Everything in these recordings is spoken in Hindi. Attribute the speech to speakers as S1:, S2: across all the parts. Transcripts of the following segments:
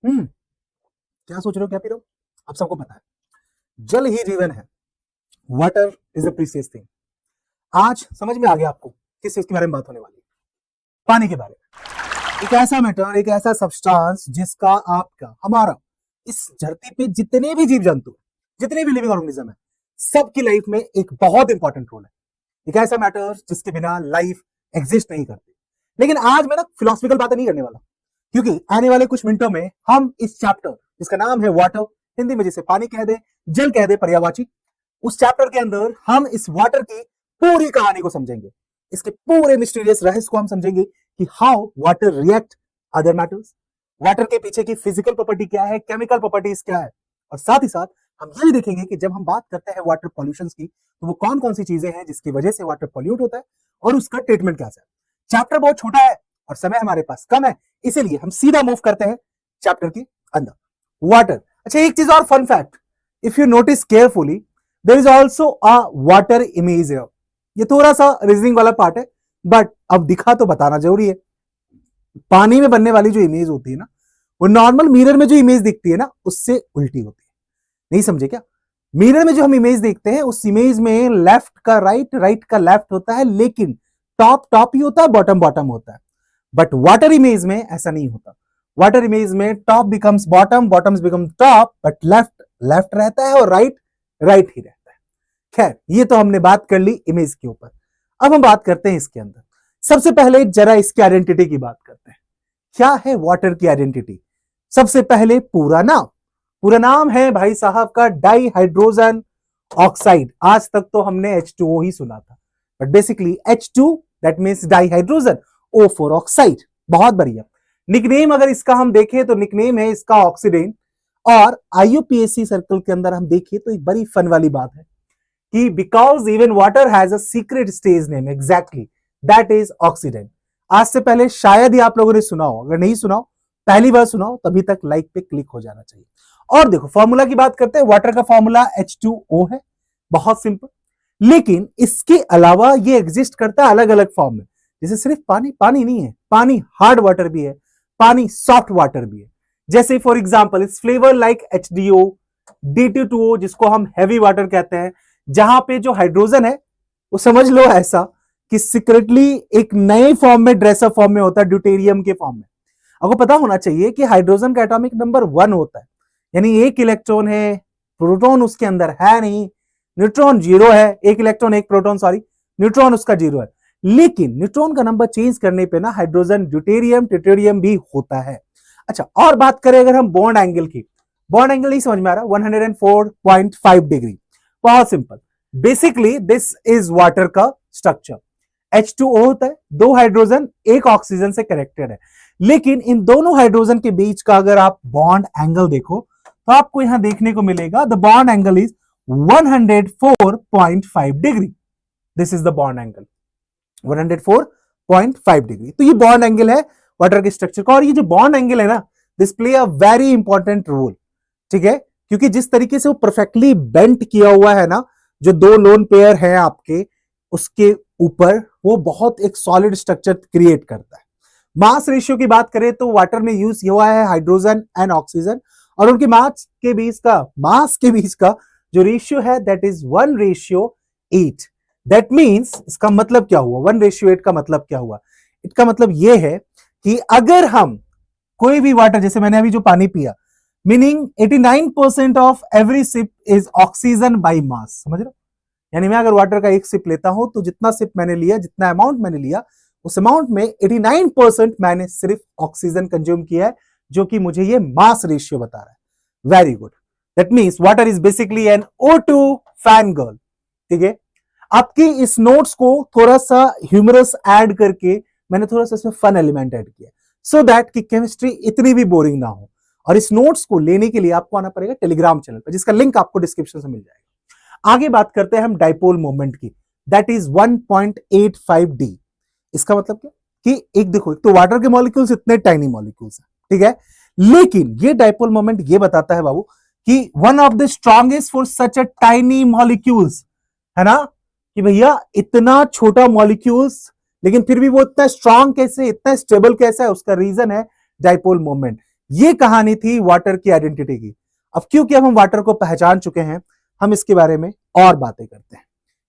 S1: क्या सोच रहे हो, क्या पी रहे हो? आप सबको पता है जल ही जीवन है। Water is a precious thing. आज समझ में आ गया आपको किस चीज के बारे में बात होने वाली है? पानी के बारे में। एक ऐसा मैटर, एक ऐसा सब्सटेंस जिसका आपका हमारा इस धरती पे जितने भी जीव जंतु, जितने भी लिविंग ऑर्गेनिज्म है, सबकी लाइफ में एक बहुत इंपॉर्टेंट रोल है। एक ऐसा मैटर जिसके बिना लाइफ एग्जिस्ट नहीं करती। लेकिन आज मैं ना फिलोसफिकल बातें नहीं करने वाला, क्योंकि आने वाले कुछ मिनटों में हम इस चैप्टर जिसका नाम है वाटर, हिंदी में जिसे पानी कह दे, जल कह दे, पर्यायवाची, उस चैप्टर के अंदर हम इस वाटर की पूरी कहानी को समझेंगे। इसके पूरे मिस्टीरियस रहस्य को हम समझेंगे कि how water react other matters, water के पीछे की फिजिकल प्रॉपर्टी क्या है, केमिकल प्रॉपर्टीज क्या है, और साथ ही साथ हम ये भी देखेंगे कि जब हम बात करते हैं वाटर पॉल्यूशन की, तो वो कौन कौन सी चीजें हैं जिसकी वजह से वाटर पॉल्यूट होता है और उसका ट्रीटमेंट क्या है। चैप्टर बहुत छोटा है और समय हमारे पास कम है, इसीलिए हम सीधा मूव करते हैं चैप्टर के अंदर। वाटर। अच्छा, एक चीज और fun fact, if you notice carefully, there is also a water image here. ये थोड़ा सा रीजनिंग वाला पार्ट है, बट अब दिखा तो बताना जरूरी है। पानी में बनने वाली जो इमेज होती है ना, वो नॉर्मल मिरर में जो इमेज दिखती है ना, उससे उल्टी होती है। नहीं समझे क्या? मिरर में जो हम इमेज देखते हैं, उस इमेज में लेफ्ट का राइट, राइट का लेफ्ट होता है, लेकिन टॉप टॉप ही होता है, बॉटम बॉटम होता है। बट वाटर इमेज में ऐसा नहीं होता। वाटर इमेज में top becomes bottom, bottoms become top, but left left रहता है और राइट राइट ही रहता है। खैर, ये तो हमने बात कर ली इमेज के ऊपर। अब हम बात करते हैं इसके अंदर। सबसे पहले जरा इसकी आइडेंटिटी की बात करते हैं। क्या है वाटर की आइडेंटिटी? सबसे पहले पूरा नाम। पूरा नाम है भाई साहब का डाई हाइड्रोजन ऑक्साइड। आज तक तो हमने H2O ही सुना था, but basically H2 that means di hydrogen, O4 oxide. बहुत बढ़िया निकनेम। अगर इसका हम देखें तो निकनेम है इसका ऑक्सीडेन। और IUPAC सर्कल के अंदर हम देखें तो एक बड़ी फन वाली बात है कि because even water has a secret stage name, exactly that is oxidane. आज से पहले शायद ही आप लोगों ने सुना हो, अगर नहीं सुना हो, पहली बार सुना हो, तभी तक लाइक पे क्लिक हो जाना चाहिए। और देखो, फॉर्मूला की बात करते हैं। वाटर का फॉर्मूला H2O है, बहुत सिंपल। लेकिन इसके अलावा ये एग्जिस्ट करता है अलग अलग फॉर्म में। जैसे सिर्फ पानी पानी नहीं है, पानी हार्ड वाटर भी है, पानी सॉफ्ट वाटर भी है। जैसे for example it's flavour like HDO, D2O जिसको हम हैवी वाटर कहते हैं, जहां पे जो हाइड्रोजन है वो समझ लो ऐसा कि सीक्रेटली एक नए फॉर्म में, ड्रेसअप फॉर्म में होता है, ड्यूटेरियम के फॉर्म में। आपको पता होना चाहिए कि हाइड्रोजन का एटॉमिक नंबर 1 होता है, यानी एक इलेक्ट्रॉन है, प्रोटॉन उसके अंदर है नहीं, न्यूट्रॉन 0 है, एक इलेक्ट्रॉन एक प्रोटॉन, सॉरी न्यूट्रॉन उसका 0 है। लेकिन न्यूट्रॉन का नंबर चेंज करने पे ना हाइड्रोजन ड्यूटेरियम ट्रिटियम भी होता है। अच्छा, और बात करें अगर हम बॉन्ड एंगल की, बॉन्ड एंगल नहीं समझ में आ रहा, 104.5 डिग्री। बहुत simple, basically this is water का स्ट्रक्चर। H2O होता है, 2 हाइड्रोजन एक ऑक्सीजन से कनेक्टेड है, लेकिन इन दोनों हाइड्रोजन के बीच का अगर आप बॉन्ड एंगल देखो तो आपको यहां देखने को मिलेगा the bond angle is 104.5 degree. This is the bond angle 104.5 degree. तो ये बॉन्ड एंगल है वाटर के स्ट्रक्चर का। और ये जो बॉन्ड एंगल है ना, this play a very important role, ठीक है, क्योंकि जिस तरीके से वो परफेक्टली बेंट किया हुआ है ना, जो 2 लोन पेयर है आपके, उसके ऊपर वो बहुत एक सॉलिड स्ट्रक्चर क्रिएट करता है। मास रेशियो की बात करें तो वाटर में यूज हुआ है हाइड्रोजन एंड ऑक्सीजन, और उनके मास के बीच का जो रेशियो है दैट इज 1:8। दैट मींस इसका मतलब क्या हुआ? 1:8 का मतलब क्या हुआ? इसका मतलब यह है कि अगर हम कोई भी वाटर, जैसे मैंने अभी जो पानी पिया, meaning 89% of every sip is oxygen by mass. समझ रहे हो? यानी मैं अगर वाटर का एक सिप लेता हूं तो जितना सिप मैंने लिया, जितना अमाउंट मैंने लिया, उस अमाउंट में 89% मैंने सिर्फ ऑक्सीजन कंज्यूम किया है, जो कि मुझे ये मास रेशियो बता रहा है। Very good, that means water is basically an O2 fan girl. ठीक है, आपकी इस नोट्स को थोड़ा सा ह्यूमरस ऐड करके मैंने थोड़ा सा इसमें फन एलिमेंट ऐड किया, सो दैट कि केमिस्ट्री इतनी भी बोरिंग ना हो। और इस नोट्स को लेने के लिए आपको आना पड़ेगा टेलीग्राम चैनल पर, जिसका लिंक आपको डिस्क्रिप्शन से मिल जाएगा। आगे बात करते हैं हम डाइपोल मोमेंट की, दैट इज 1.85 डी। इसका मतलब क्या कि एक देखो, एक तो वाटर के मॉलिक्यूल्स इतने टाइनी मॉलिक्यूल्स हैं, ठीक है, लेकिन ये डाइपोल मोमेंट ये बताता है बाबू कि one of the strongest for such a tiny molecules, है ना, कि भैया इतना छोटा मॉलिक्यूल्स लेकिन फिर भी वो इतना स्ट्रांग कैसे, इतना स्टेबल कैसा है, उसका रीजन है डाइपोल मोमेंट। ये कहानी थी वाटर की आइडेंटिटी की। अब क्योंकि अब हम वाटर को पहचान चुके हैं, हम इसके बारे में और बातें करते हैं।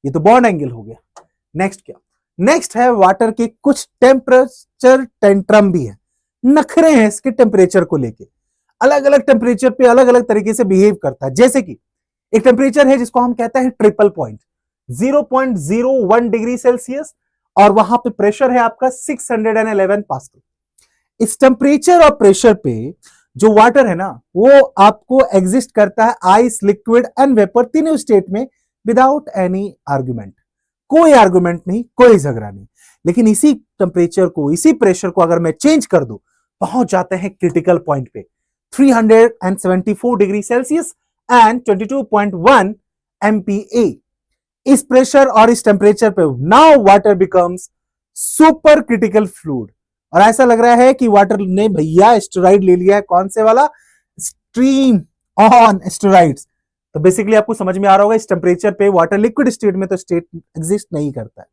S1: ये तो बॉन्ड एंगल हो गया। नेक्स्ट क्या? नेक्स्ट है वाटर के कुछ टेम्परेचर टेंट्रम भी है, नखरे हैं इसके टेम्परेचर को लेके। अलग अलग टेम्परेचर पे अलग अलग तरीके से बिहेव करता है। जैसे कि एक टेम्परेचर है जिसको हम कहते हैं ट्रिपल पॉइंट, 0.01 डिग्री सेल्सियस, और वहां पे प्रेशर है आपका 611 पास्कल। इस टेम्परेचर और प्रेशर पे जो वाटर है ना, वो आपको एग्जिस्ट करता है आइस, लिक्विड एंड वेपर, तीनों स्टेट में विदाउट एनी आर्गुमेंट। कोई आर्गुमेंट नहीं, कोई झगड़ा नहीं। लेकिन इसी टेम्परेचर को, इसी प्रेशर को अगर मैं चेंज कर दूं, पहुंच जाते हैं क्रिटिकल पॉइंट पे 374 डिग्री सेल्सियस एंड 22.1 MPa। इस प्रेशर और इस टेम्परेचर पे now water becomes super critical fluid. और ऐसा लग रहा है कि वाटर ने भैया स्टेरॉइड ले लिया है। कौन से वाला? Stream on steroids. तो बेसिकली आपको समझ में आ रहा होगा, इस टेम्परेचर पे वाटर लिक्विड स्टेट में तो स्टेट एग्जिस्ट नहीं करता है।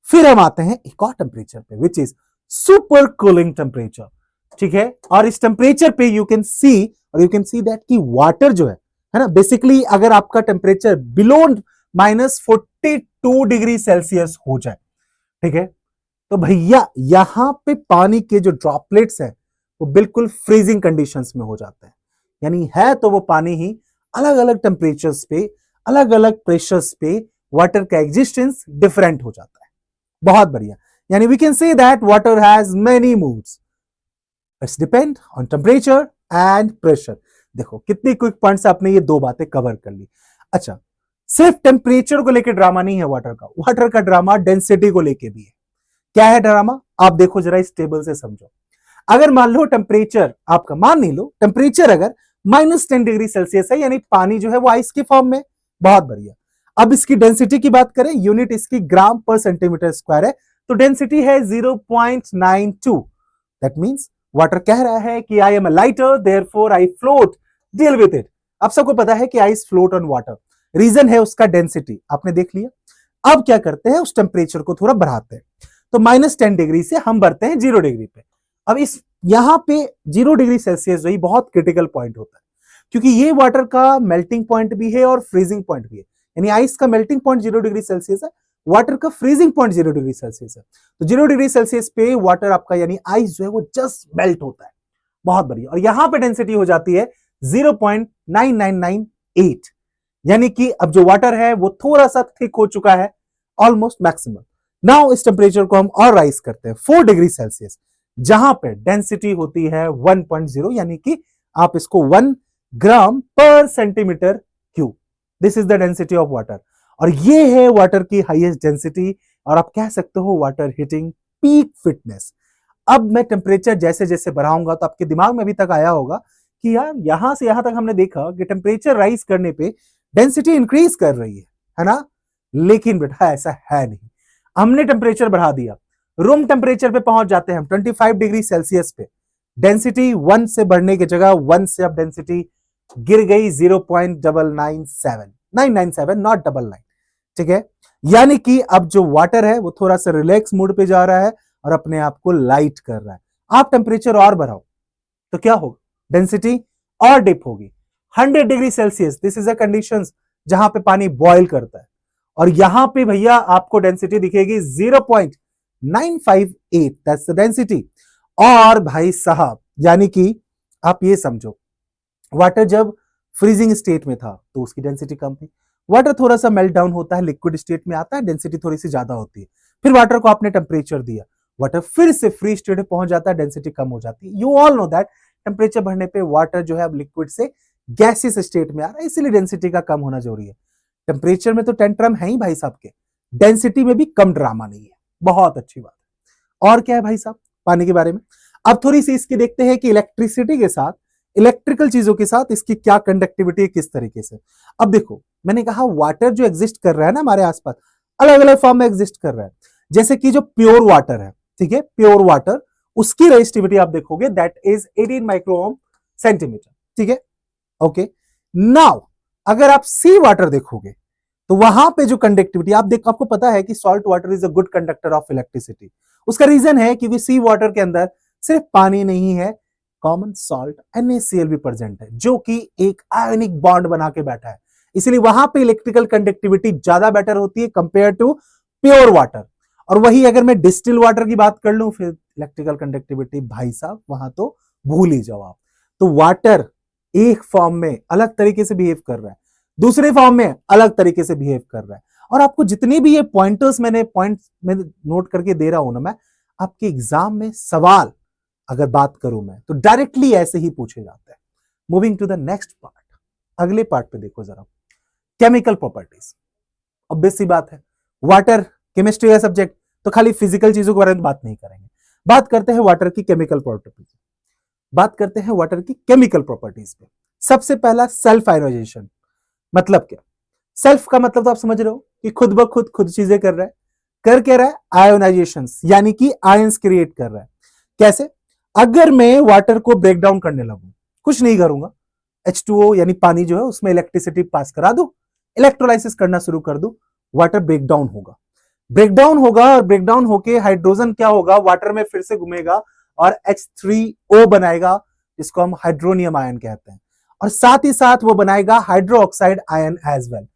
S1: फिर हम आते हैं एक और टेम्परेचर पे, which is super cooling temperature. ठीक है, और इस टेम्परेचर पे यू कैन सी दैट कि वाटर जो है ना, बेसिकली अगर आपका टेम्परेचर बिलो -42 डिग्री सेल्सियस हो जाए, ठीक है, तो भैया यहां पे पानी के जो ड्रॉपलेट्स हैं वो बिल्कुल फ्रीजिंग कंडीशंस में हो जाते हैं। यानी है तो वो पानी ही, अलग अलग टेम्परेचर्स पे, अलग अलग प्रेशर्स पे वाटर का एग्जिस्टेंस डिफरेंट हो जाता है। बहुत बढ़िया। यानी we can say that water has many moods, it's depend on temperature and pressure. देखो कितनी क्विक पॉइंट से आपने ये दो बातें कवर कर ली। अच्छा, सिर्फ टेम्परेचर को लेकर ड्रामा नहीं है वाटर का ड्रामा डेंसिटी को लेकर भी है। क्या है ड्रामा? आप देखो जरा, इस टेबल से समझो। अगर मान लो टेम्परेचर आपका, मान नहीं लो, टेम्परेचर अगर -10 डिग्री सेल्सियस है, यानी पानी जो है वो आइस के फॉर्म में। बहुत बढ़िया। अब इसकी डेंसिटी की बात करें, यूनिट इसकी ग्राम पर सेंटीमीटर स्क्वायर है, तो डेंसिटी है 0.92। दैट मींस वाटर कह रहा है कि I am a lighter, therefore I float, deal with it. अब सबको पता है कि ice float on water, reason है उसका डेंसिटी, आपने देख लिया। अब क्या करते हैं, उस टेम्परेचर को थोड़ा बढ़ाते हैं, तो -10 डिग्री से हम बढ़ते हैं 0 डिग्री पे। अब इस यहां पे 0 डिग्री सेल्सियस जो बहुत क्रिटिकल पॉइंट होता है, क्योंकि ये वाटर का मेल्टिंग पॉइंट भी है और फ्रीजिंग पॉइंट भी है। यानी आइस का मेल्टिंग पॉइंट 0 डिग्री सेल्सियस है, वाटर का फ्रीजिंग पॉइंट 0 डिग्री सेल्सियस है। तो 0 डिग्री सेल्सियस पे वाटर आपका, यानी आइस जो है वो जस्ट मेल्ट होता है। बहुत बढ़िया। और यहां पे डेंसिटी हो जाती है 0.9998, यानी कि अब जो वाटर है वो थोड़ा सा थिक हो चुका है, ऑलमोस्ट मैक्सिमम। नाउ इस टेम्परेचर को हम और राइज करते हैं 4 डिग्री सेल्सियस, जहां पे डेंसिटी होती है 1.0, यानी कि आप इसको 1 ग्राम पर centimetre cube. This is the density of water, और ये है वाटर की हाईएस्ट डेंसिटी, और आप कह सकते हो वाटर हिटिंग पीक फिटनेस। अब मैं टेम्परेचर जैसे जैसे बढ़ाऊंगा तो आपके दिमाग में अभी तक आया होगा कि यार यहां से यहां तक हमने देखा कि टेम्परेचर राइज करने पे डेंसिटी इंक्रीज कर रही है ना? लेकिन बेटा ऐसा है नहीं। हमने टेम्परेचर बढ़ा दिया, रूम टेम्परेचर पे पहुंच जाते हैं हम 25 डिग्री सेल्सियस पे। डेंसिटी 1 से बढ़ने की जगह 1 से अब डेंसिटी गिर गई 0.997, नॉट 99। ठीक है, यानी कि अब जो वाटर है वो थोड़ा सा रिलैक्स मूड पे जा रहा है और अपने आप को लाइट कर रहा है। आप टेम्परेचर और बढ़ाओ तो क्या होगा? डेंसिटी और डिप होगी 100 degree Celsius. This is a condition जहां पे पानी बॉयल करता है, और यहां पे भैया आपको डेंसिटी दिखेगी 0.958, दैट्स द डेंसिटी। और भाई साहब, यानी कि आप ये समझो, वाटर जब फ्रीजिंग स्टेट में था तो उसकी डेंसिटी कम थी, वाटर थोड़ा सा मेल्ट डाउन होता है, लिक्विड स्टेट में आता है, डेंसिटी थोड़ी सी ज्यादा होती है। फिर वाटर को आपने टेम्परेचर दिया, वाटर फिर से फ्री स्टेट में पहुंच जाता है, डेंसिटी कम हो जाती है। You all know that temperature बढ़ने पे वाटर जो है अब लिक्विड से गैसियस स्टेट में आ रहा है, इसीलिए डेंसिटी का कम होना जरूरी है। टेम्परेचर में तो टेंट्रम है ही भाई साहब के, डेंसिटी में भी कम ड्रामा नहीं है। बहुत अच्छी बात है। और क्या है भाई साहब पानी के बारे में? अब थोड़ी सी इसकी देखते हैं कि इलेक्ट्रिसिटी के साथ, इलेक्ट्रिकल चीजों के साथ इसकी क्या कंडक्टिविटी है, किस तरीके से। अब देखो, मैंने कहा वाटर जो एग्जिस्ट कर रहा है ना हमारे आसपास, अलग अलग फॉर्म में एग्जिस्ट कर रहा है। जैसे कि जो प्योर वाटर है, ठीक है, प्योर वाटर, उसकी रेजिस्टिविटी आप देखोगे दैट इज 18 माइक्रो सेंटीमीटर। ठीक है, ओके। नाउ अगर आप सी वाटर देखोगे तो वहां पे जो कंडक्टिविटी आपको पता है कि salt water is a good conductor of electricity. उसका रीजन है क्योंकि सी वाटर के अंदर सिर्फ पानी नहीं है, कॉमन सॉल्ट NaCl भी प्रेजेंट है, जो कि एक आयोनिक बॉन्ड बना के बैठा है, इसलिए वहां पे इलेक्ट्रिकल कंडक्टिविटी ज्यादा बेटर होती है कंपेयर टू प्योर वाटर। और वही अगर मैं डिस्टिल वाटर की बात कर लूं, फिर इलेक्ट्रिकल कंडक्टिविटी भाई साहब वहां तो भूल ही जाओ आप। तो वाटर एक फॉर्म में अलग तरीके से बिहेव कर रहा है, दूसरे फॉर्म में अलग तरीके से बिहेव कर रहा है। और आपको जितने भी ये पॉइंटर्स मैंने नोट करके दे रहा हूं ना, मैं आपके एग्जाम में सवाल अगर बात करूं मैं तो डायरेक्टली ऐसे ही पूछे जाते हैं। Moving to the next part, अगले पार्ट पे देखो जरा, केमिकल प्रॉपर्टीज। ऑब्वियस सी बात है, वाटर केमिस्ट्री का सब्जेक्ट, तो खाली फिजिकल चीजों के बारे में बात नहीं करेंगे, बात करते हैं वाटर की केमिकल प्रॉपर्टीज। बात करते हैं वाटर की केमिकल प्रॉपर्टीज पे। सबसे पहला सेल्फ आयोनाइजेशन। मतलब क्या? सेल्फ का मतलब तो आप समझ रहे हो कि खुद ब खुद चीजें कर रहा है। कर क्या रहा है? आयोनाइजेशन, यानी कि आयंस क्रिएट कर रहा है। कैसे? अगर मैं वाटर को ब्रेक डाउन करने लगूं, कुछ नहीं करूंगा, H2O यानी पानी जो है उसमें इलेक्ट्रिसिटी पास करा दूं, इलेक्ट्रोलाइसिस करना शुरू कर दूं, वाटर ब्रेक डाउन होगा। ब्रेक डाउन होगा और ब्रेक डाउन होके हाइड्रोजन क्या होगा, वाटर में फिर से घूमेगा और H3O बनाएगा, जिसको हम हाइड्रोनियम आयन कहते हैं, और साथ ही साथ वो बनाएगा hydro oxide ion as well.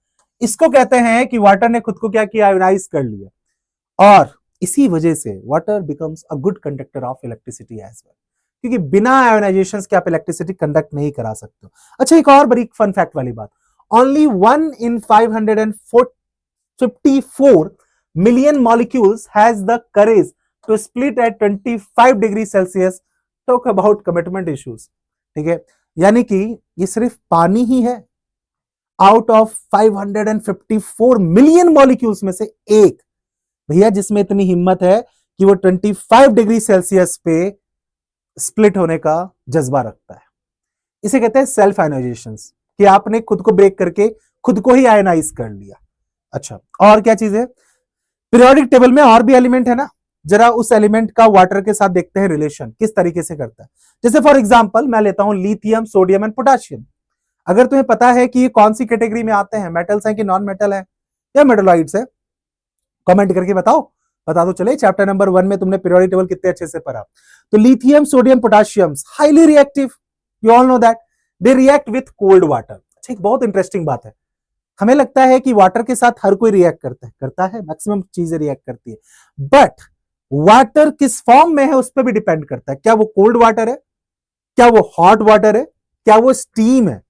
S1: इसको कहते हैं कि वाटर ने खुद को क्या किया, आयोनाइज कर लिया, और इसी वजह से water becomes a good conductor of electricity as well, क्योंकि बिना आयोनाइजेशन के आप इलेक्ट्रिसिटी कंडक्ट नहीं करा सकते हो। अच्छा, एक और बड़ी फन फैक्ट वाली बात, only 1 in 554 million molecules has the courage to split at 25 degree Celsius. Talk about commitment issues, ठीक है, यानी कि ये सिर्फ पानी ही है आउट ऑफ 554 मिलियन मॉलिक्यूल्स में से एक भैया, जिसमें इतनी हिम्मत है कि वो 25 डिग्री सेल्सियस पे स्प्लिट होने का जज्बा रखता है। इसे कहते हैं सेल्फ आयोनाइजेशन, कि आपने खुद को ब्रेक करके खुद को ही आयोनाइज कर लिया। अच्छा, और क्या चीज है? पीरियोडिक टेबल में और भी एलिमेंट है ना, जरा उस एलिमेंट का वाटर के साथ देखते हैं रिलेशन किस तरीके से करता है। जैसे फॉर एग्जांपल मैं लेता हूं लिथियम, सोडियम एंड पोटेशियम। अगर तुम्हें पता है कि ये कौन सी कैटेगरी में आते हैं, मेटल्स हैं कि नॉन मेटल है या मेटलॉइड्स है, कमेंट करके बताओ, बता दो। चले, चैप्टर नंबर 1 में तुमने पीरियोडिक टेबल कितने अच्छे से पढ़ा। तो lithium, sodium, potassium highly reactive, you all know that, they react with cold water. अच्छा, एक बहुत इंटरेस्टिंग बात है, हमें लगता है कि वाटर के साथ हर कोई रिएक्ट करता है, मैक्सिमम चीजें रिएक्ट करती है, बट वाटर किस फॉर्म में है उस पर भी डिपेंड करता है। क्या वो कोल्ड वाटर है, क्या वो हॉट वाटर है, क्या वो स्टीम है,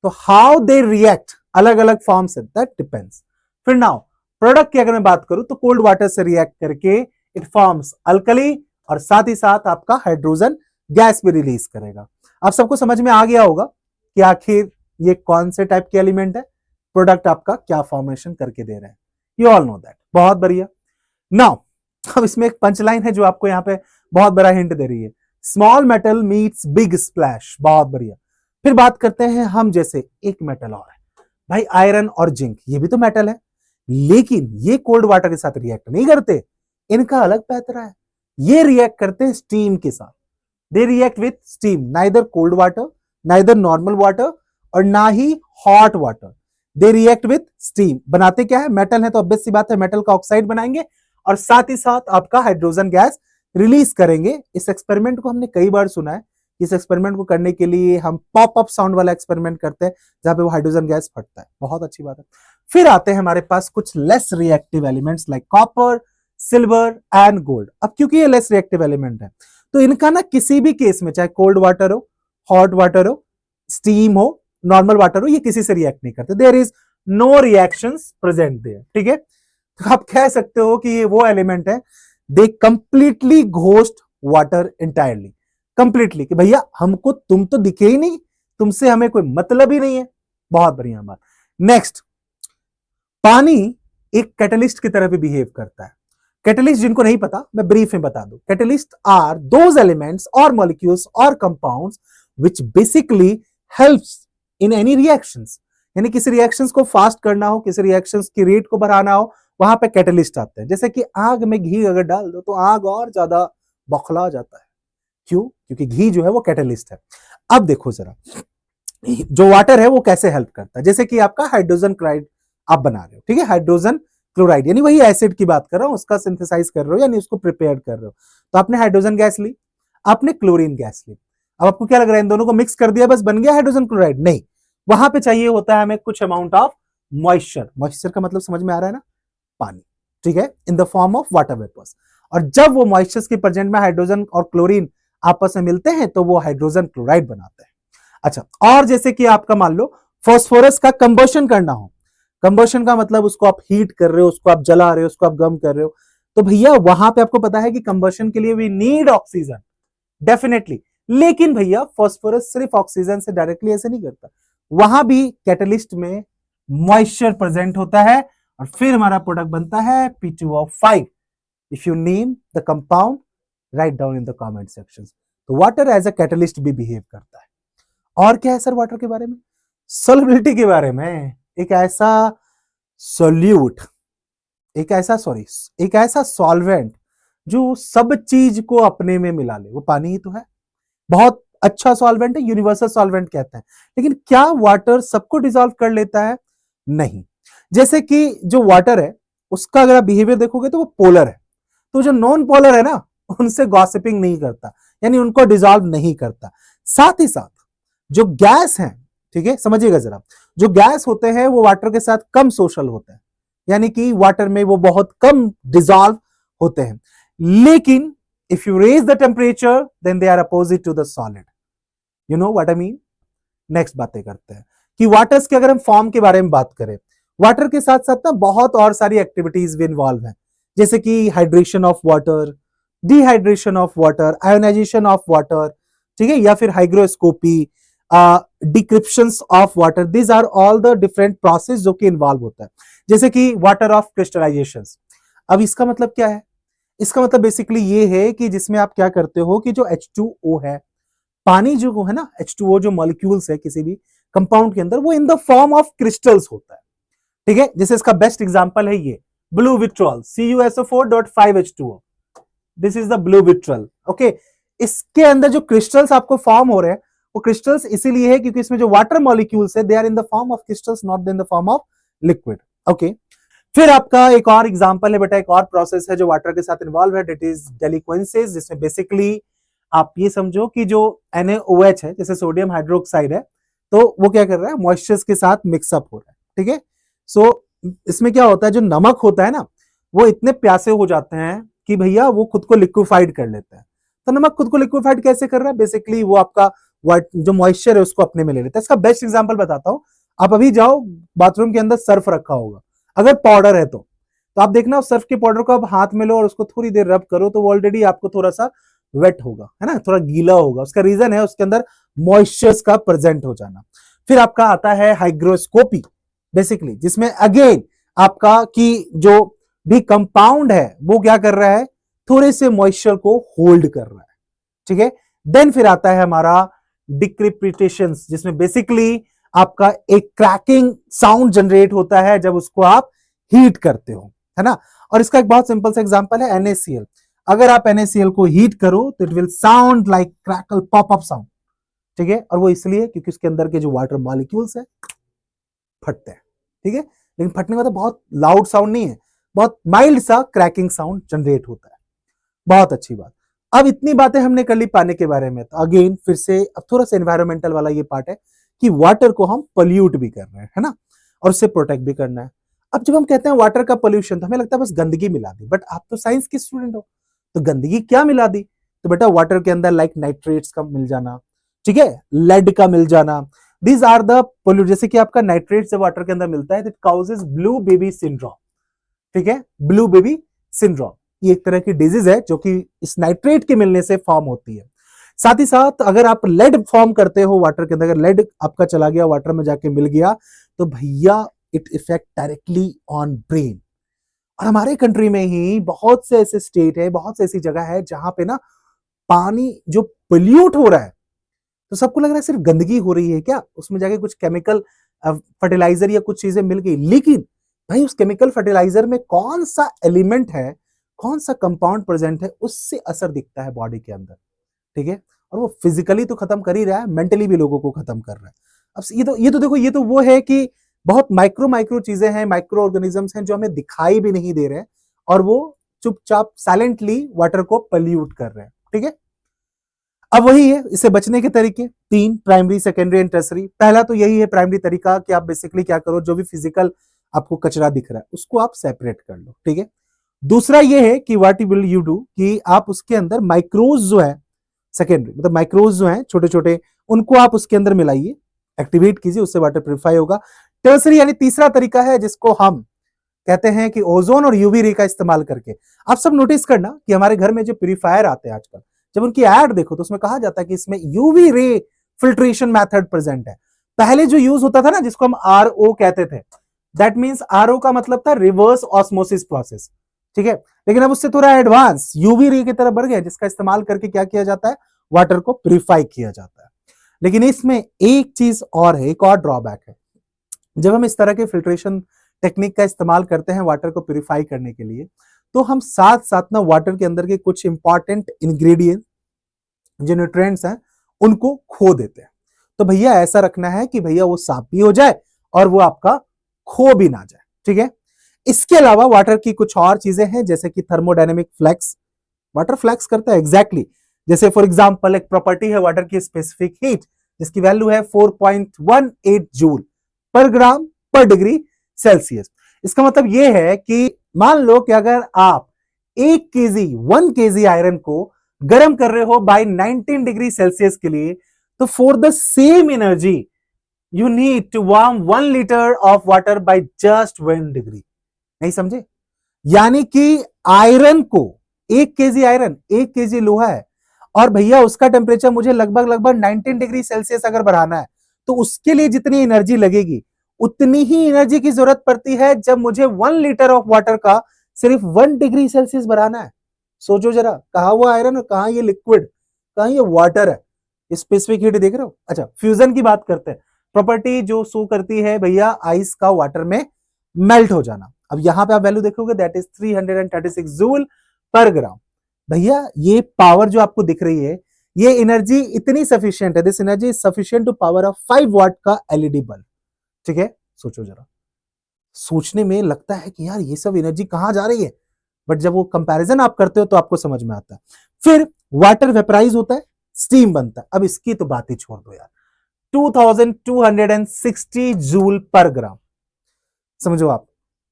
S1: तो हाउ दे रिएक्ट अलग अलग फॉर्म से, दैट डिपेंड्स। फिर नाउ प्रोडक्ट की अगर मैं बात करूं तो कोल्ड वाटर से रिएक्ट करके इट फॉर्म्स अल्कली, और साथ ही साथ आपका हाइड्रोजन गैस भी रिलीज करेगा। आप सबको समझ में आ गया होगा कि आखिर ये कौन से टाइप के एलिमेंट है, प्रोडक्ट आपका क्या फॉर्मेशन करके दे रहे हैं, यू ऑल नो दैट। बहुत बढ़िया। नाउ अब इसमें एक पंच लाइन है जो आपको यहाँ पे बहुत बड़ा हिंट दे रही है, small metal meets big splash. बहुत बढ़िया। फिर बात करते हैं हम, जैसे एक मेटल और है भाई, आयरन और जिंक, ये भी तो मेटल है, लेकिन ये कोल्ड वाटर के साथ रिएक्ट नहीं करते, इनका अलग पैतरा है। ये रिएक्ट करते हैं स्टीम के साथ, they react with steam, neither cold water, neither normal water, और ना ही hot water, they react with steam. बनाते क्या है, मेटल है तो ऑब्वियस सी बात है मेटल का ऑक्साइड बनाएंगे, और साथ ही साथ आपका हाइड्रोजन गैस रिलीज करेंगे। इस एक्सपेरिमेंट को हमने कई बार सुना है। इस एक्सपेरिमेंट को करने के लिए हम पॉप अप साउंड वाला एक्सपेरिमेंट करते हैं, जहां पे वो हाइड्रोजन गैस फटता है। बहुत अच्छी बात है। फिर आते हैं हमारे पास कुछ less reactive elements like copper, silver and gold. अब क्योंकि ये लेस रिएक्टिव एलिमेंट है, तो इनका ना किसी भी केस में, चाहे कोल्ड वाटर हो, हॉट वाटर हो, स्टीम हो, नॉर्मल वाटर हो, ये किसी से रिएक्ट नहीं करते। There is no reactions present there, ठीक है। तो आप कह सकते हो कि ये वो एलिमेंट है, दे completely ghost water entirely, completely, कि भैया हमको तुम तो दिखे ही नहीं, तुमसे हमें कोई मतलब ही नहीं है। बहुत बढ़िया बात। नेक्स्ट, पानी एक कैटलिस्ट की तरह भी बिहेव करता है। कैटलिस्ट जिनको नहीं पता मैं ब्रीफ में बता दूं, कैटलिस्ट आर दोज एलिमेंट्स और मॉलिक्यूल्स और compounds which basically helps in any reactions, यानी किसी रिएक्शंस को फास्ट करना हो, किसी रिएक्शंस की रेट को बढ़ाना हो, वहां पे कैटलिस्ट आते हैं। जैसे कि आग में घी अगर डाल दो तो आग और ज्यादा बौखला जाता है। क्यों? क्योंकि घी जो है वो कैटलिस्ट है। अब देखो जरा, जो वाटर है वो कैसे हेल्प करता है। जैसे कि आपका हाइड्रोजन क्लोराइड आप बना रहे हो, ठीक है, हाइड्रोजन क्लोराइड यानी वही एसिड की बात कर रहा हूं, उसका सिंथेसाइज कर रहे हो यानी उसको प्रिपेयर कर रहे हो। तो आपने हाइड्रोजन गैस ली, आपने क्लोरीन गैस ली, अब आपको क्या लग रहा है, इन दोनों को मिक्स कर दिया बस बन गया हाइड्रोजन क्लोराइड? नहीं, वहां पे चाहिए होता है हमें कुछ अमाउंट ऑफ मॉइस्चर। मॉइस्चर का मतलब समझ में आ रहा है ना, पानी, ठीक है, in the form of water vapours. और जब वो मॉइस्चर के प्रेजेंट में हाइड्रोजन और क्लोरीन आपस में मिलते हैं तो वो हाइड्रोजन क्लोराइड बनाते हैं। अच्छा, और जैसे कि आपका मान लो फास्फोरस का कंबशन करना हो, कंबशन का मतलब उसको आप हीट कर रहे हो, उसको आप जला रहे हो, उसको आप गम कर रहे हो, तो भैया वहां पे आपको पता है कि कंबशन के लिए वी नीड ऑक्सीजन डेफिनेटली। लेकिन भैया फास्फोरस सिर्फ ऑक्सीजन से डायरेक्टली ऐसे नहीं करता, वहां भी कैटलिस्ट में मॉइस्चर प्रेजेंट होता है और फिर हमारा प्रोडक्ट बनता है P2O5। If you name the compound, write down in the comment section. तो वाटर एज अ कैटलिस्ट भी बिहेव करता है। और क्या है सर वाटर के बारे में? सोलिबिलिटी के बारे में, एक ऐसा सोल्यूट, एक ऐसा सॉल्वेंट जो सब चीज को अपने में मिला ले, वो पानी ही तो है। बहुत अच्छा सॉल्वेंट है, यूनिवर्सल सॉल्वेंट कहते हैं। लेकिन क्या वाटर सबको डिसॉल्व कर लेता है? नहीं। जैसे कि जो वाटर है उसका अगर आप बिहेवियर देखोगे तो वो पोलर है, तो जो नॉन पोलर है ना उनसे गॉसिपिंग नहीं करता, यानी उनको डिसॉल्व नहीं करता। साथ ही साथ जो गैस है, ठीक है, समझिएगा जरा, जो गैस होते हैं वो वाटर के साथ कम सोशल होते हैं, यानी कि वाटर में वो बहुत कम डिसॉल्व होते हैं। लेकिन if you raise the temperature then they are opposite to the solid, you know what I mean। Next बातें करते हैं कि वाटर्स के अगर हम फॉर्म के बारे में बात करें, वाटर के साथ साथ ना बहुत और सारी एक्टिविटीज भी इन्वॉल्व हैं, जैसे कि hydration of water, dehydration of water, ionisation of water, ठीक है, या फिर hygroscopy, decryption of water. These are all the different process जो कि इन्वॉल्व होता है, जैसे कि वाटर ऑफ क्रिस्टलाइजेशन। अब इसका मतलब क्या है? इसका मतलब बेसिकली ये है कि जिसमें आप क्या करते हो कि जो H2O है, पानी जो है ना, H2O जो मॉलिक्यूल्स है किसी भी कंपाउंड के अंदर, वो इन द फॉर्म ऑफ क्रिस्टल्स होता है, ठीक है। जैसे इसका बेस्ट एग्जांपल है ये blue vitriol CuSO4.5H2O, this is the blue vitriol, okay. इसके अंदर जो क्रिस्टल्स आपको फॉर्म हो रहे हैं वो क्रिस्टल्स इसीलिए है क्योंकि इसमें जो वाटर मॉलिक्यूल्स है they are in the form of crystals, not in the form of liquid, okay. फिर आपका एक और एग्जांपल है बेटा, एक और प्रोसेस है जो वाटर के साथ इन्वॉल्व है, दैट इज डेलिक्वेंसेस, जिसमें बेसिकली आप ये समझो कि जो NaOH है, जैसे सोडियम हाइड्रोक्साइड है, तो वो क्या कर रहा है, मॉइस्चर्स के साथ मिक्सअप हो रहा है, ठीक है। सो इसमें क्या होता है, जो नमक होता है ना, वो इतने प्यासे हो जाते हैं कि भैया वो खुद को लिक्विफाइड कर लेते हैं। तो नमक खुद को लिक्विफाइड कैसे कर रहा है? बेसिकली वो आपका जो मॉइस्चर है उसको अपने में ले लेता है। इसका बेस्ट एग्जांपल बताता हूं, आप अभी जाओ बाथरूम के अंदर सर्फ रखा होगा, अगर पाउडर है तो आप देखना उस सर्फ के पाउडर को आप हाथ में लो और उसको थोड़ी देर रब करो तो वो ऑलरेडी आपको थोड़ा सा वेट होगा, है ना, थोड़ा गीला होगा। उसका रीजन है उसके अंदर मॉइस्चर्स का प्रेजेंट हो जाना। फिर आपका आता है हाइग्रोस्कोपी, बेसिकली जिसमें अगेन आपका कि जो भी कंपाउंड है वो क्या कर रहा है, थोड़े से मॉइस्चर को होल्ड कर रहा है, ठीक है। देन फिर आता है हमारा डिक्रिप्टेशन, जिसमें बेसिकली आपका एक क्रैकिंग साउंड जनरेट होता है जब उसको आप हीट करते हो, है ना। और इसका एक बहुत सिंपल सा एग्जांपल है NaCl। अगर आप NaCl को हीट करो तो it will sound like crackle pop up sound, ठीक है। और वो इसलिए क्योंकि उसके अंदर के जो वाटर मॉलिक्यूल्स है फटते हैं, ठीक है। लेकिन फटने का तो बहुत लाउड साउंड नहीं है, बहुत माइल्ड सा क्रैकिंग साउंड जनरेट होता है। बहुत अच्छी बात। अब इतनी बातें हमने कर ली पानी के बारे में, तो अगेन फिर से अब थोड़ा सा एनवायरमेंटल वाला ये पार्ट है कि वाटर को हम पोल्यूट भी कर रहे हैं, है ना, और उससे प्रोटेक्ट भी करना है। अब जब हम कहते हैं वाटर का पोल्यूशन तो हमें लगता है बस गंदगी मिला दी, बट आप तो साइंस के स्टूडेंट हो, तो गंदगी क्या मिला दी? तो बेटा वाटर के अंदर लाइक नाइट्रेट्स का मिल जाना, ठीक है, लेड का मिल जाना, दीज आर द पोल्यूट। जैसे कि आपका नाइट्रेट से वाटर के अंदर मिलता है, it causes blue baby syndrome, ठीक है, ब्लू बेबी सिंड्रोम ये एक तरह की डिजीज है जो कि इस नाइट्रेट के मिलने से फॉर्म होती है। साथ ही साथ अगर आप लेड फॉर्म करते हो वाटर के अंदर, अगर लेड आपका चला गया वाटर में जाके मिल गया तो भैया it effect directly on brain. और हमारे कंट्री में ही बहुत से ऐसे स्टेट है, बहुत से ऐसी जगह है जहां पे ना पानी जो पोल्यूट हो रहा है, तो सबको लग रहा है सिर्फ गंदगी हो रही है क्या, उसमें जाके कुछ केमिकल फर्टिलाइजर या कुछ चीजें मिल गई। लेकिन भाई उस केमिकल फर्टिलाइजर में कौन सा एलिमेंट है, कौन सा कंपाउंड प्रेजेंट है, उससे असर दिखता है बॉडी के अंदर, ठीक है। और वो फिजिकली तो खत्म कर ही रहा है, मेंटली भी लोगों को खत्म कर रहा है। अब ये तो देखो, ये तो वो है कि बहुत माइक्रो चीजें हैं, माइक्रो ऑर्गेनिजम्स हैं जो हमें दिखाई भी नहीं दे रहे हैं और वो चुपचाप साइलेंटली वाटर को पोल्यूट कर रहे हैं, ठीक है। अब वही है, इससे बचने के तरीके तीन, प्राइमरी, सेकेंडरी एंड टर्सरी। पहला तो यही है प्राइमरी तरीका कि आप बेसिकली क्या करो, जो भी फिजिकल आपको कचरा दिख रहा है उसको आप सेपरेट कर लो, ठीक है। दूसरा ये है कि व्हाट विल यू डू, कि आप उसके अंदर माइक्रोज जो है, सेकेंडरी मतलब माइक्रोज जो है छोटे छोटे, उनको आप उसके अंदर मिलाइए, एक्टिवेट कीजिए, उससे वाटर प्यूरिफाई होगा। टर्सरी यानी तीसरा तरीका है जिसको हम कहते हैं कि ओजोन और यूवी रे का इस्तेमाल करके। आप सब नोटिस करना कि हमारे घर में जो प्यूरिफायर आते हैं आजकल, जब उनकी एड देखो तो उसमें कहा जाता है कि इसमें UV ray filtration method present है। पहले जो यूज होता था ना, जिसको हम आरओ कहते थे, दैट मींस आरओ का मतलब था रिवर्स ऑस्मोसिस प्रोसेस, ठीक है। लेकिन अब उससे थोड़ा एडवांस यूवी रे की तरफ बढ़ गया, जिसका इस्तेमाल करके क्या किया जाता है, वाटर को प्यूरिफाई किया जाता है। लेकिन इसमें एक चीज और है, एक और ड्रॉबैक है। जब हम इस तरह के फिल्ट्रेशन टेक्निक का इस्तेमाल करते हैं वाटर को प्यूरिफाई करने के लिए, तो हम साथ साथ ना वाटर के अंदर के कुछ इंपॉर्टेंट इंग्रेडिएंट जो न्यूट्रिएंट्स हैं उनको खो देते हैं। तो भैया ऐसा रखना है कि भैया वो साफ भी हो जाए और वो आपका खो भी ना जाए, ठीक है। इसके अलावा वाटर की कुछ और चीजें हैं, जैसे कि थर्मोडायनेमिक फ्लेक्स, वाटर फ्लेक्स करता है एग्जैक्टली। जैसे फॉर एग्जांपल एक प्रॉपर्टी है वाटर की स्पेसिफिक हीट, जिसकी वैल्यू है 4.18 जूल पर ग्राम पर डिग्री सेल्सियस। इसका मतलब यह है कि मान लो कि अगर आप 1 केजी आयरन को गर्म कर रहे हो बाय 19 डिग्री सेल्सियस के लिए, तो for the same energy you need to warm 1 litre of water by just 1 degree. नहीं समझे? यानी कि आयरन को 1 केजी आयरन, 1 केजी लोहा है, और भैया उसका टेम्परेचर मुझे लगभग 19 डिग्री सेल्सियस अगर बढ़ाना है, तो उसके लिए जितनी एनर्जी लगेगी उतनी ही एनर्जी की जरूरत पड़ती है जब मुझे 1 लीटर ऑफ वाटर का सिर्फ 1 डिग्री सेल्सियस बढ़ाना है। सोचो जरा, कहां वो आयरन और कहां ये लिक्विड, कहां ये वाटर है। स्पेसिफिक हीट देख रहे हो। अच्छा, फ्यूजन की बात करते हैं। प्रॉपर्टी जो शो करती है भैया आइस का वाटर में मेल्ट हो जाना। अब यहां पे आप वैल्यू देखोगे, दैट इज 336 जूल पर ग्राम। भैया ये पावर जो आपको दिख रही है, ये एनर्जी इतनी सफिशियंट है, this energy is sufficient to power of 5 watt का एलईडी बल्ब, ठीक है। सोचो जरा, सोचने में लगता है कि यार ये सब एनर्जी कहां जा रही है, बट जब वो कंपैरिजन आप करते हो तो आपको समझ में आता है। फिर वाटर वेपराइज होता है, स्टीम बनता है। अब इसकी तो बात ही छोड़ दो यार, 2260 जूल पर ग्राम, समझो आप।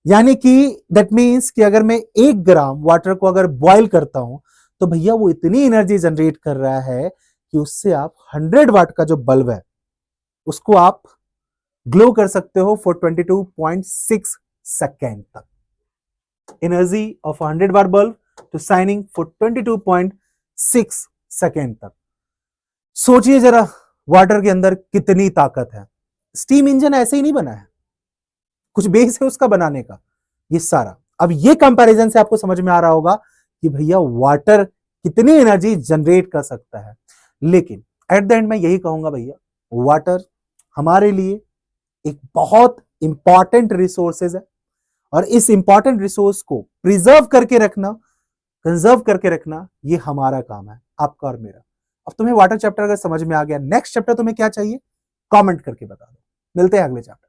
S1: यानी कि दैट मींस कि अगर मैं 1 ग्राम वाटर को अगर बॉईल करता हूं, तो भैया वो इतनी एनर्जी जनरेट कर रहा है कि उससे आप 100 वाट का जो बल्ब है उसको आप ग्लो कर सकते हो फॉर 22.6 सेकेंड तक। Energy of 100 watt bulb to shining for 22.6 second तक। सोचिए जरा वाटर के अंदर कितनी ताकत है। स्टीम इंजन ऐसे ही नहीं बना है, कुछ बेस है उसका बनाने का, ये सारा। अब ये कंपैरिजन से आपको समझ में आ रहा होगा कि भैया वाटर कितनी एनर्जी जनरेट कर सकता है। लेकिन एट द एंड मैं यही कहूंगा भैया, वाटर हमारे लिए एक बहुत इंपॉर्टेंट रिसोर्सेज है, और इस इंपॉर्टेंट रिसोर्स को प्रिजर्व करके रखना, कंजर्व करके रखना, ये हमारा काम है, आपका और मेरा। अब तुम्हें वाटर चैप्टर अगर समझ में आ गया, नेक्स्ट चैप्टर तुम्हें क्या चाहिए कमेंट करके बता दो। मिलते हैं अगले चैप्टर।